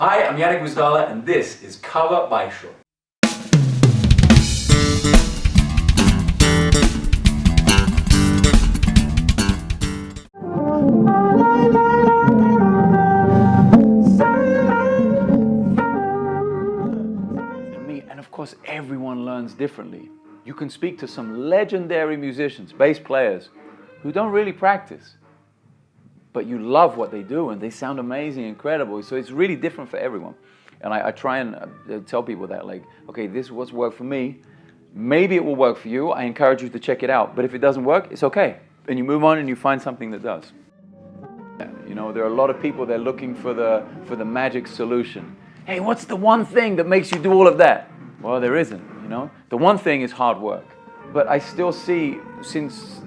Hi, I'm Janek Gwizdala and this is Cover Baixo. And of course, everyone learns differently. You can speak to some legendary musicians, bass players, who don't really practice, but you love what they do and they sound amazing, incredible. So it's really different for everyone. And I try and tell people that, like, okay, this is what's worked for me. Maybe it will work for you. I encourage you to check it out. But if it doesn't work, it's okay. And you move on and you find something that does. You know, there are a lot of people that are looking for the magic solution. Hey, what's the one thing that makes you do all of that? Well, there isn't, you know. The one thing is hard work. But I still see, since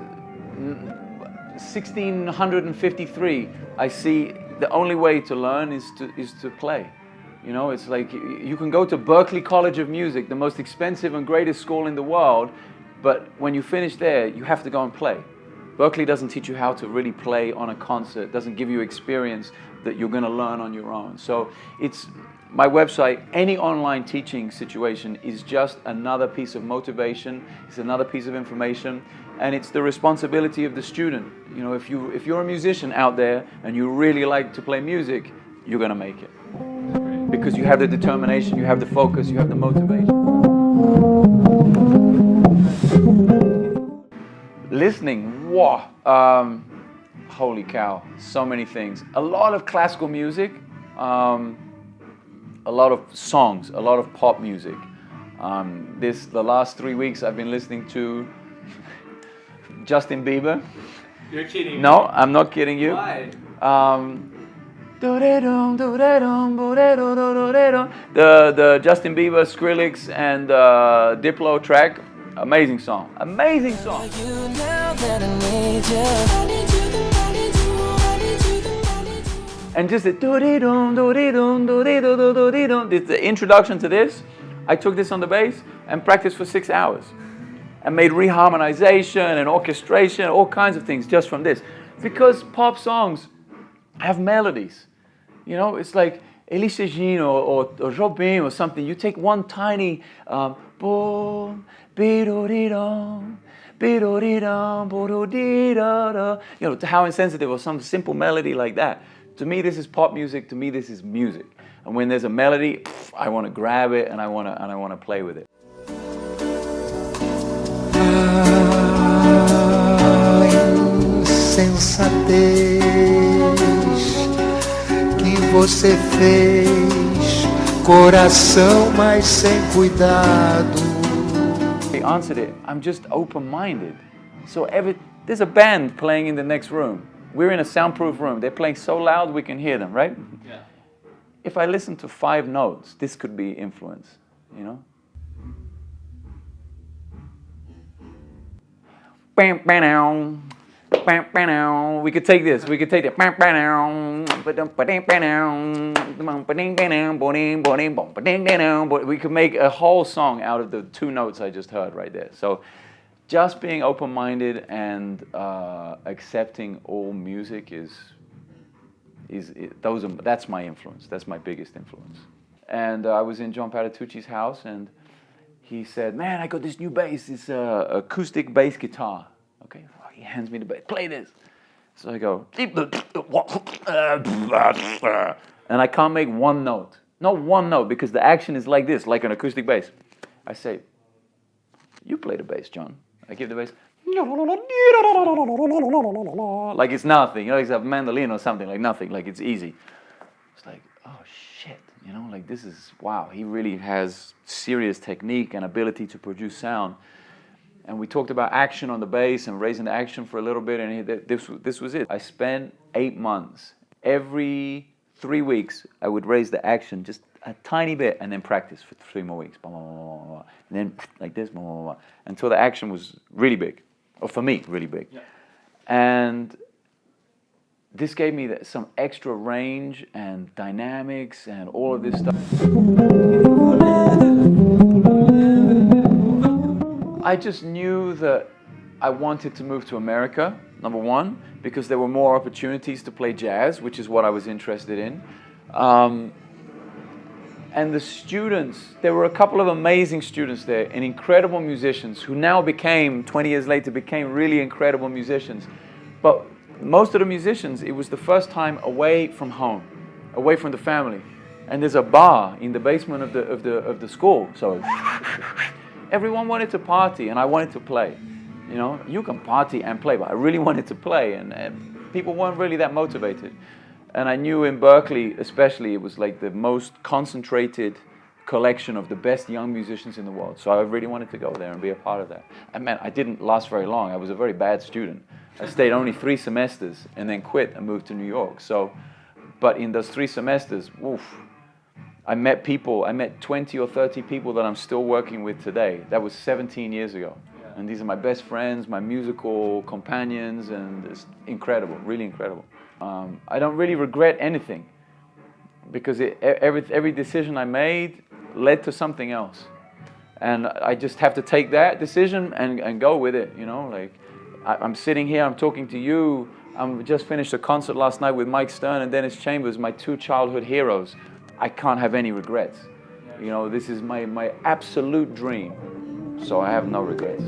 1653, I see the only way to learn is to play. You know, it's like you can go to Berklee College of Music, the most expensive and greatest school in the world, but when you finish there, you have to go and play. Berklee doesn't teach you how to really play on a concert, doesn't give you experience that you're going to learn on your own. So it's my website, any online teaching situation is just another piece of motivation, it's another piece of information, and it's the responsibility of the student. You know, if you're a musician out there and you really like to play music, you're going to make it. Because you have the determination, you have the focus, you have the motivation. Listening, wow, holy cow, so many things. A lot of classical music, a lot of songs, a lot of pop music. The last 3 weeks I've been listening to Justin Bieber. You're kidding me. No, I'm not kidding you. Why? The Justin Bieber, Skrillex, and Diplo track, amazing song, amazing song. And just the introduction to this, I took this on the bass and practiced for 6 hours and made reharmonization and orchestration, all kinds of things just from this. Because pop songs have melodies. You know, it's like Elis Regina or Jobim or something. You take one tiny boom, be-do-dee-dum, be-do-dee-dum, bo-do-dee-da-da. You know, to How Insensitive or some simple melody like that. To me, this is pop music. To me, this is music. And when there's a melody, I want to grab it and I want to play with it. Insensatez que você fez, coração mas sem cuidado. He answered it, I'm just open-minded. So there's a band playing in the next room. We're in a soundproof room. They're playing so loud we can hear them, right? Yeah. If I listen to 5 notes, this could be influence, you know? We could take this. We could take it. We could make a whole song out of the 2 notes I just heard right there. So just being open-minded and accepting all music that's my influence. That's my biggest influence. And I was in John Patitucci's house, and he said, "Man, I got this new bass. It's acoustic bass guitar." Okay, he hands me the bass. Play this. So I go, and I can't make one note. Not one note, because the action is like this, like an acoustic bass. I say, "You play the bass, John." I give the bass, like it's nothing, you know, it's a mandolin or something, like nothing, like it's easy. It's like, oh shit, you know, like this is, wow, he really has serious technique and ability to produce sound. And we talked about action on the bass and raising the action for a little bit, and this was it. I spent 8 months. Every 3 weeks, I would raise the action just a tiny bit and then practice for 3 more weeks. And then like this, until the action was really big. Or for me, really big. Yeah. And this gave me some extra range and dynamics and all of this stuff. I just knew that I wanted to move to America, number one, because there were more opportunities to play jazz, which is what I was interested in. And the students, there were a couple of amazing students there and incredible musicians who now became, 20 years later, became really incredible musicians. But most of the musicians, it was the first time away from home, away from the family. And there's a bar in the basement of the school. So everyone wanted to party and I wanted to play. You know, you can party and play, but I really wanted to play, and people weren't really that motivated. And I knew in Berkeley, especially, it was like the most concentrated collection of the best young musicians in the world. So I really wanted to go there and be a part of that. And man, I didn't last very long. I was a very bad student. I stayed only 3 semesters and then quit and moved to New York. So, but in those 3 semesters, I met people. I met 20 or 30 people that I'm still working with today. That was 17 years ago. And these are my best friends, my musical companions, and it's incredible, really incredible. I don't really regret anything because every decision I made led to something else. And I just have to take that decision and go with it, you know. Like, I'm sitting here, I'm talking to you. I just finished a concert last night with Mike Stern and Dennis Chambers, my 2 childhood heroes. I can't have any regrets. You know, this is my absolute dream. So I have no regrets.